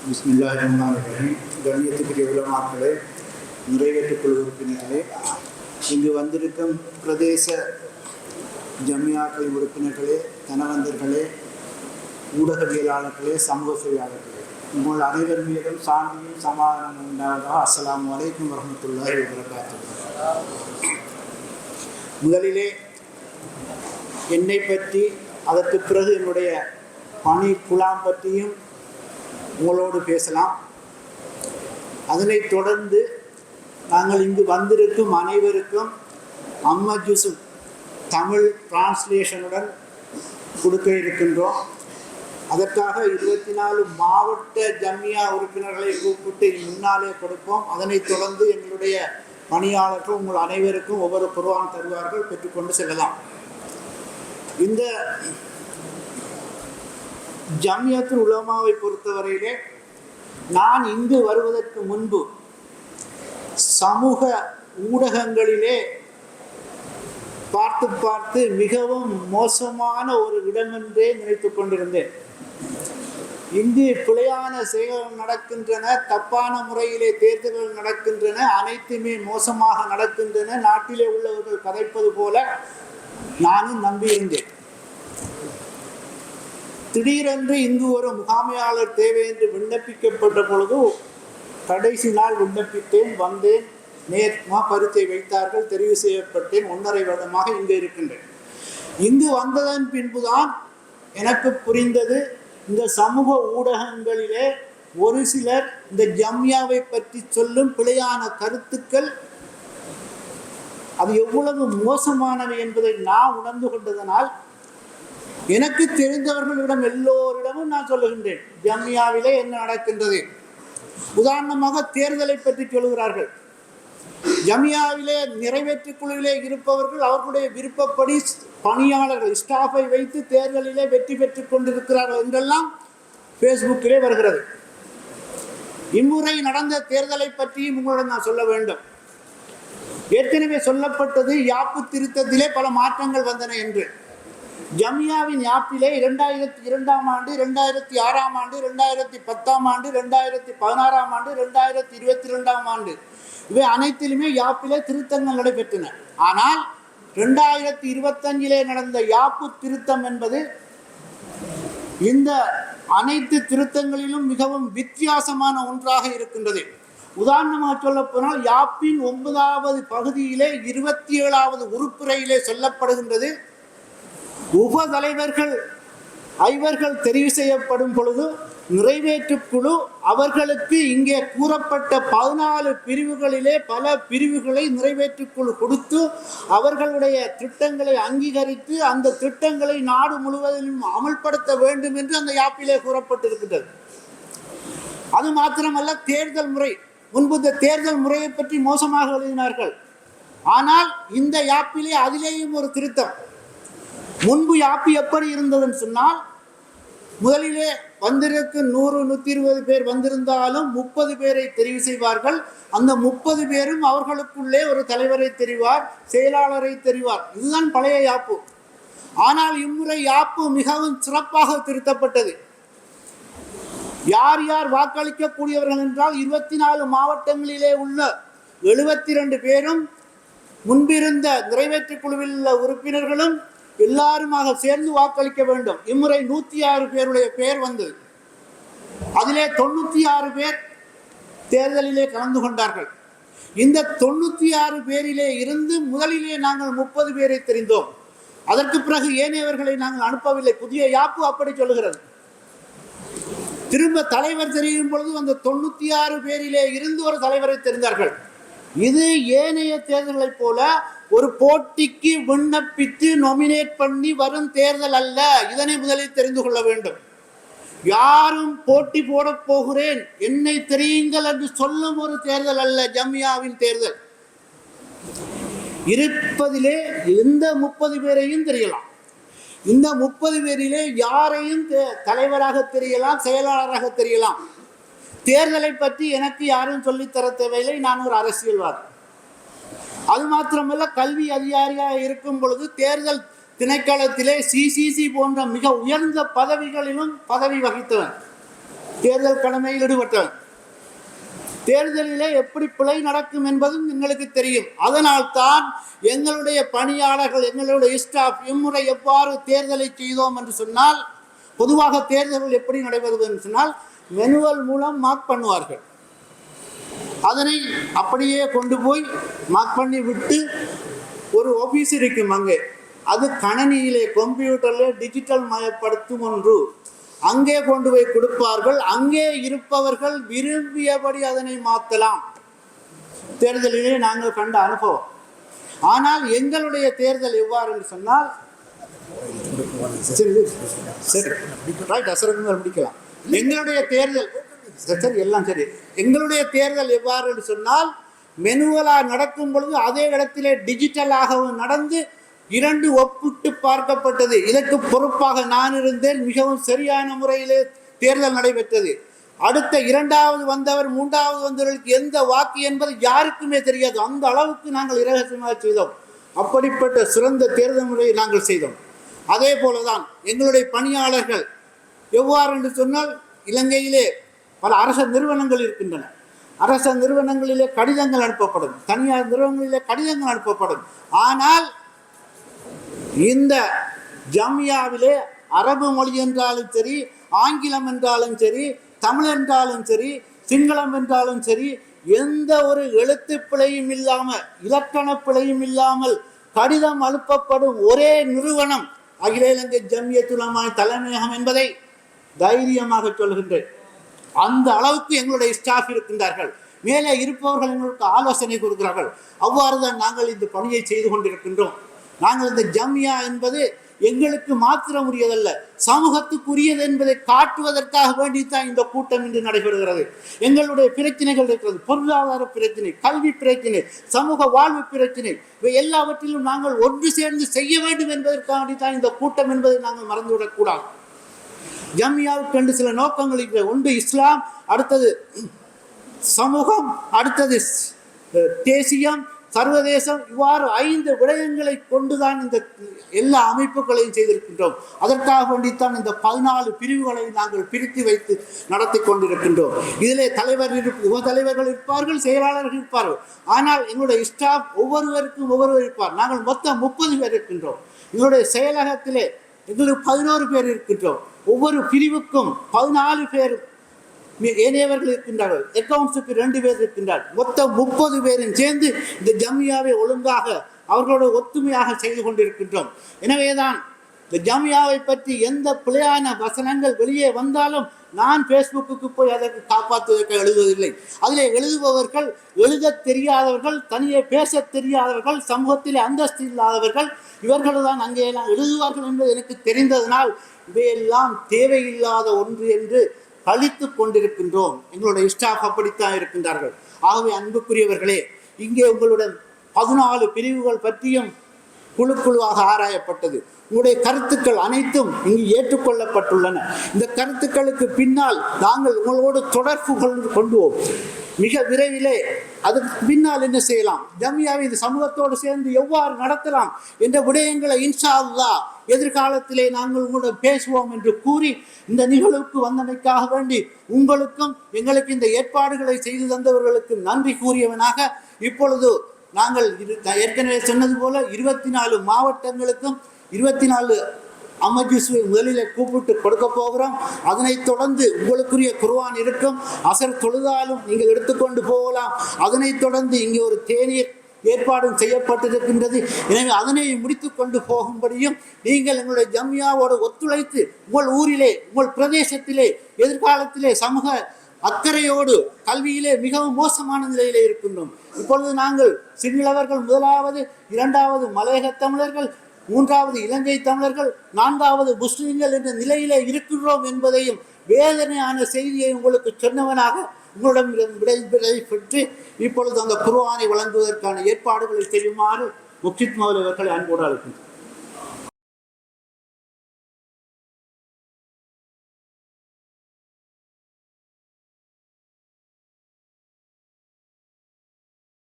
பிஸ்மில்லாஹிர்ரஹ்மானிர்ரஹீம். கண்ணியத்துக்குரிய உலமாக்களே, நிறைவேற்றுக்குழு உறுப்பினர்களே, இங்கு வந்திருக்கும் பிரதேச ஜமியாக்கள் உறுப்பினர்களே, தனவந்தர்களே, ஊடகவியலாளர்களே, சமூக சேவையாளர்களே, உங்கள் அனைவர் மீதும் சாந்தியும் சமாதானம் உண்டாவதாக. அஸ்ஸலாமு அலைக்கும் வரஹ்மத்துல்லாஹி வபரகாத்துஹு. முதலிலே என்னை பற்றி, அதற்கு பிறகு என்னுடைய பணி குலாம் பற்றியும் உங்களோடு பேசலாம். அதனைத் தொடர்ந்து நாங்கள் இங்கு வந்திருக்கும் அனைவருக்கும் அம்மஜுசு தமிழ் டிரான்ஸ்லேஷனுடன் கொடுக்க இருக்கின்றோம். அதற்காக 24 மாவட்ட ஜம்மியா உறுப்பினர்களை கூப்பிட்டு முன்னாலே கொடுப்போம். அதனைத் தொடர்ந்து எங்களுடைய பணியாளர்கள் உங்கள் அனைவருக்கும் ஒவ்வொரு குர்ஆன் தருவார்கள், பெற்றுக்கொண்டு செல்லலாம். இந்த ஜம்மியத்துல் உலமாவை பொறுத்தவரையிலே நான் இங்கு வருவதற்கு முன்பு சமூக ஊடகங்களிலே பார்த்து மிகவும் மோசமான ஒரு இடம் என்றே நினைத்து கொண்டிருந்தேன். இங்கு பிழையான செயல்கள் நடக்கின்றன, தப்பான முறையிலே தேர்தல்கள் நடக்கின்றன, அனைத்துமே மோசமாக நடக்கின்றன, நாட்டிலே உள்ளவர்கள் கதைப்பது போல நானும் நம்பியிருந்தேன். திடீரென்று இங்கு ஒரு முகாமையாளர் தேவை என்று விண்ணப்பிக்கப்பட்ட பொழுது கடைசி நாள் விண்ணப்பித்தேன், வந்தேன், பரீட்சை வைத்தார்கள், தெரிவு செய்யப்பட்டேன். 1.5 வருடமாக இங்கு இருக்கின்றேன். இங்கு வந்ததன் பின்புதான் எனக்கு புரிந்தது, இந்த சமூக ஊடகங்களிலே ஒரு சிலர் இந்த ஜம்மியாவை பற்றி சொல்லும் பிழையான கருத்துக்கள் அது எவ்வளவு மோசமானவை என்பதை நான் உணர்ந்து கொண்டதனால் எனக்கு தெரிந்தவர்களிடம் எல்லோரிடமும் நான் சொல்லுகின்றேன், ஜம்மியாவிலே என்ன நடக்கின்றது. உதாரணமாக தேர்தலை பற்றி சொல்கிறார்கள். ஜம்மியாவிலே நிறைவேற்று குழுவிலே இருப்பவர்கள் அவர்களுடைய விருப்பப்படி பணியாளர்கள் ஸ்டாஃபை வைத்து தேர்தலிலே வெற்றி பெற்றுக் கொண்டிருக்கிறார்கள் என்றெல்லாம் ஃபேஸ்புக்கிலே வருகிறது. இம்முறை நடந்த தேர்தலை பற்றியும் உங்களிடம் நான் சொல்ல வேண்டும். ஏற்கனவே சொல்லப்பட்டது, யாப்பு திருத்தத்திலே பல மாற்றங்கள் வந்தன என்று. ஜம்மியாவின் யாப்பிலே 2002ஆம் ஆண்டு, 2006ஆம் ஆண்டு, 2010ஆம் ஆண்டு, 2016ஆம் ஆண்டு, 2022ஆம் ஆண்டு இவை அனைத்திலுமே யாப்பிலே திருத்தங்கள் நடைபெற்றன. ஆனால் 2025 நடந்த யாப்பு திருத்தம் என்பது இந்த அனைத்து திருத்தங்களிலும் மிகவும் வித்தியாசமான ஒன்றாக இருக்கின்றது. உதாரணமாக சொல்ல போனால், யாப்பின் 9வது பகுதியிலே 27வது உறுப்புரையிலே சொல்லப்படுகின்றது, உப தலைவர்கள் 5 தெரிவு செய்யப்படும் பொழுது நிறைவேற்றுக்குழு அவர்களுக்கு இங்கே கூறப்பட்ட 14 பிரிவுகளிலே பல பிரிவுகளை நிறைவேற்றுக்குழு கொடுத்து அவர்களுடைய திட்டங்களை அங்கீகரித்து அந்த திட்டங்களை நாடு முழுவதிலும் அமல்படுத்த வேண்டும் என்று அந்த யாப்பிலே கூறப்பட்டிருக்கின்றது. அது மாத்திரமல்ல, தேர்தல் முறை, முன்பு இந்த தேர்தல் முறையை பற்றி மோசமாக எழுதினார்கள். ஆனால் இந்த யாப்பிலே அதிலேயும் ஒரு திருத்தம். முன்பு யாப்பு எப்படி இருந்ததுன்னு சொன்னால், முதலிலே வந்திருக்க 100-120 பேர் வந்திருந்தாலும் 30 பேரை தெரிவு செய்வார்கள். அந்த 30 பேரும் அவர்களுக்குள்ளே ஒரு தலைவரை தெரிவார், செயலாளரை தெரிவார். இதுதான் பழைய யாப்பு. ஆனால் இம்முறை யாப்பு மிகவும் சிறப்பாக திருத்தப்பட்டது. யார் யார் வாக்களிக்கக்கூடியவர்கள் என்றால், 24 மாவட்டங்களிலே உள்ள 72 பேரும் முன்பிருந்த நிறைவேற்று குழுவில் உள்ள உறுப்பினர்களும் எல்லாருமாக சேர்ந்து வாக்களிக்க வேண்டும். இம்முறை 106 பேருடைய பெயர் வந்தது. அதிலே 96 பேர் தேர்தலிலே கலந்து கொண்டார்கள். இந்த 96 பேரிலே இருந்து முதலிலே நாங்கள் 30 பேரை தெரிந்தோம். அதற்கு பிறகு ஏனையவர்களை நாங்கள் அனுப்பவில்லை. புதிய யாப்பு அப்படி சொல்லுகிறது. திரும்ப தலைவர் தெரியும் பொழுது அந்த 96 பேரிலே இருந்து ஒரு தலைவரை தெரிந்தார்கள். இது ஏனைய தேர்தல்களைப் போல ஒரு போட்டிக்கு விண்ணப்பித்து நொமினேட் பண்ணி வரும் தேர்தல் அல்ல. இதனை முதலில் தெரிந்து கொள்ள வேண்டும். யாரும் போட்டி போட போகிறேன், என்னை தெரியுங்கள் என்று சொல்லும் ஒரு தேர்தல் அல்ல ஜம்மியாவின் தேர்தல். இருப்பதிலே எந்த 30 பேரையும் தெரியலாம். இந்த 30 பேரிலே யாரையும் தலைவராக தெரியலாம், செயலாளராக தெரியலாம். தேர்தலை பற்றி எனக்கு யாரும் சொல்லித்தர தேவையில்லை, நான் ஒரு அரசியல்வாதி. அது மாத்திரமல்ல, கல்வி அதிகாரியாக இருக்கும் பொழுது தேர்தல் திணைக்களத்திலே சிசிசி போன்ற மிக உயர்ந்த பதவிகளிலும் பதவி வகித்தவன். தேர்தல் கடமையில் ஈடுபட்டவன். தேர்தலிலே எப்படி பிழை நடக்கும் என்பதும் எங்களுக்கு தெரியும். அதனால் தான் எங்களுடைய பணியாளர்கள், எங்களுடைய ஸ்டாஃப் இம்முறை எவ்வாறு தேர்தலை செய்தோம் என்று சொன்னால், பொதுவாக தேர்தல்கள் எப்படி நடைபெறுவது என்று சொன்னால் மெனுவல் மூலம் மார்க் பண்ணுவார்கள். அதனை அப்படியே கொண்டு போய் மார்க் பண்ணி விட்டு ஒரு ஆஃபீஸ் இருக்கும் அங்கே, அது கணனியிலே கம்ப்யூட்டரில் டிஜிட்டல் மயப்படுத்தும் ஒன்று, அங்கே கொண்டு போய் கொடுப்பார்கள். அங்கே இருப்பவர்கள் விரும்பியபடி அதனை மாற்றலாம். தேர்தலிலே நாங்கள் கண்ட அனுபவம். ஆனால் எங்களுடைய தேர்தல் எவ்வாறு என்று சொன்னால், முடிக்கலாம். எங்களுடைய தேர்தல் சரி, எல்லாம் சரி. எங்களுடைய தேர்தல் எவ்வாறு என்று சொன்னால், மெனுவலாக நடக்கும் பொழுது அதே இடத்திலே டிஜிட்டலாகவும் நடந்து 2 ஒப்பிட்டு பார்க்கப்பட்டது. இதற்கு பொறுப்பாக நான் இருந்தேன். மிகவும் சரியான முறையிலே தேர்தல் நடைபெற்றது. அடுத்த 2வது வந்தவர் 3வது வந்தவர்களுக்கு எந்த வாக்கு என்பது யாருக்குமே தெரியாது. அந்த அளவுக்கு நாங்கள் இரகசியமாக செய்தோம். அப்படிப்பட்ட சிறந்த தேர்தல் முறையை நாங்கள் செய்தோம். அதே போலதான் எங்களுடைய பணியாளர்கள் எவ்வாறு என்று சொன்னால், இலங்கையிலே பல அரச நிறுவனங்கள் இருக்கின்றன. அரச நிறுவனங்களிலே கடிதங்கள் அனுப்பப்படும், தனியார் நிறுவனங்களிலே கடிதங்கள் அனுப்பப்படும். ஆனால் இந்த ஜமியாவிலே அரபு மொழி என்றாலும் சரி, ஆங்கிலம் என்றாலும் சரி, தமிழ் என்றாலும் சரி, சிங்களம் என்றாலும் சரி, எந்த ஒரு எழுத்து பிழையும் இல்லாமல், இலக்கண பிழையும் இல்லாமல் கடிதம் அனுப்பப்படும் ஒரே நிறுவனம் அகில இலங்கை ஜம்மியத்துல் உலமா தலைமையகம் என்பதை தைரியமாக சொல்கின்றேன். அந்த அளவுக்கு எங்களுடைய ஸ்டாஃப் இருக்கின்றார்கள். மேலே இருப்பவர்கள் எங்களுக்கு ஆலோசனை கொடுக்கிறார்கள். அவ்வாறு தான் நாங்கள் இந்த பணியை செய்து கொண்டிருக்கின்றோம். நாங்கள் இந்த ஜம்மியா என்பது எங்களுக்கு மாத்திரம் உரியதல்ல, சமூகத்துக்குரியது என்பதை காட்டுவதற்காக வேண்டித்தான் இந்த கூட்டம் இன்று நடைபெறுகிறது. எங்களுடைய பிரச்சனைகள் இருக்கிறது, பொருளாதார பிரச்சனை, கல்வி பிரச்சனை, சமூக வாழ்வு பிரச்சனை, இவை எல்லாவற்றிலும் நாங்கள் ஒன்று சேர்ந்து செய்ய வேண்டும் என்பதற்காக இந்த கூட்டம் என்பதை நாங்கள் மறந்துவிடக்கூடாது. ஜம்மியாவுக்கு சில நோக்கங்கள் இருக்கிறது. ஒன்று இஸ்லாம், அடுத்தது சமூகம், அடுத்தது தேசியம், சர்வதேசம், இவ்வாறு 5 விடயங்களை கொண்டுதான் இந்த எல்லா அமைப்புகளையும் செய்திருக்கின்றோம். அதற்காக வேண்டித்தான் இந்த 14 பிரிவுகளை நாங்கள் பிரித்து வைத்து நடத்தி கொண்டிருக்கின்றோம். இதிலே தலைவர், உப தலைவர்கள் இருப்பார்கள், செயலாளர்கள் இருப்பார்கள். ஆனால் எங்களுடைய ஸ்டாஃப் ஒவ்வொருவருக்கும் ஒவ்வொருவர் இருப்பார். நாங்கள் மொத்தம் 30 பேர் இருக்கின்றோம். எங்களுடைய செயலகத்திலே எங்களுக்கு 11 பேர் இருக்கின்றோம். ஒவ்வொரு பிரிவுக்கும் 14 பேர் ஏனையவர்கள் இருக்கின்றார்கள். அக்கவுண்ட்ஸுக்கு 2 பேர் இருக்கின்றார்கள். மொத்தம் 30 பேரும் சேர்ந்து இந்த ஜம்மியாவை ஒழுங்காக அவர்களோட ஒத்துமையாக செய்து கொண்டிருக்கின்றோம். எனவேதான் இந்த ஜம்மியாவை பற்றி எந்த பிழையான வசனங்கள் வெளியே வந்தாலும் நான் ஃபேஸ்புக்கு போய் அதற்கு காப்பாற்றுவதற்கு எழுதுவதில்லை. அதிலே எழுதுபவர்கள் எழுத தெரியாதவர்கள், தனியே பேச தெரியாதவர்கள், சமூகத்திலே அந்தஸ்து இல்லாதவர்கள், இவர்கள் தான் அங்கே எல்லாம் எழுதுவார்கள் என்பது எனக்கு தெரிந்ததனால் இவையெல்லாம் தேவையில்லாத ஒன்று என்று கழித்து கொண்டிருக்கின்றோம். எங்களுடைய ஸ்டாஃப் அப்படித்தான் இருக்கின்றார்கள். ஆகவே அன்புக்குரியவர்களே, இங்கே உங்களுடன் 14 பிரிவுகள் பற்றியும் குழுவாக ஆராயப்பட்டது. உங்களுடைய கருத்துக்கள் அனைத்தும் இங்கு ஏற்றுக்கொள்ளப்பட்டுள்ளன. இந்த கருத்துக்களுக்கு பின்னால் நாங்கள் உங்களோடு தொடர்பு கொண்டுவோம். மிக விரைவிலே அதுக்கு பின்னால் என்ன செய்யலாம், ஜம்மியாவை இந்த சமூகத்தோடு சேர்ந்து எவ்வாறு நடத்தலாம் என்ற விடயங்களை இன்ஷா அல்லாஹ் எதிர்காலத்திலே நாங்கள் உங்களுடன் பேசுவோம் என்று கூறி, இந்த நிகழ்வுக்கு வந்தமைக்காக வேண்டி உங்களுக்கும் எங்களுக்கு இந்த ஏற்பாடுகளை செய்து தந்தவர்களுக்கு நன்றி கூறியவனாக, இப்பொழுது நாங்கள் ஏற்கனவே சொன்னது போல 24 மாவட்டங்களுக்கும் 24 அமஜுஸ்வை முதலில் கூப்பிட்டு கொடுக்க போகிறோம். அதனைத் தொடர்ந்து உங்களுக்குரிய குர்ஆன் இருக்கும். அசர் தொழுதாலும் நீங்கள் எடுத்துக்கொண்டு போகலாம். அதனைத் தொடர்ந்து இங்கே ஒரு தேநீர் ஏற்பாடும் செய்யப்பட்டிருக்கின்றது. எனவே அதனை முடித்து கொண்டு போகும்படியும் நீங்கள் எங்களுடைய ஜம்மியாவோடு ஒத்துழைத்து உங்கள் ஊரிலே, உங்கள் பிரதேசத்திலே எதிர்காலத்திலே சமூக அக்கறையோடு, கல்வியிலே மிகவும் மோசமான நிலையிலே இருக்கின்றோம். இப்பொழுது நாங்கள் சிங்களவர்கள் 1வது, 2வது மலையக தமிழர்கள், 3வது இலங்கை தமிழர்கள், 4வது முஸ்லிம்கள் என்ற நிலையிலே இருக்கின்றோம் என்பதையும் வேதனையான செய்தியை உங்களுக்கு சொன்னவனாக உங்களிடம் விடை பெற்று இப்பொழுது அந்த குர்ஆனை வழங்குவதற்கான ஏற்பாடுகளை செய்யுமாறு முக்தித் மௌலவி அவர்களை அன்போடு அழைக்கின்றனர்.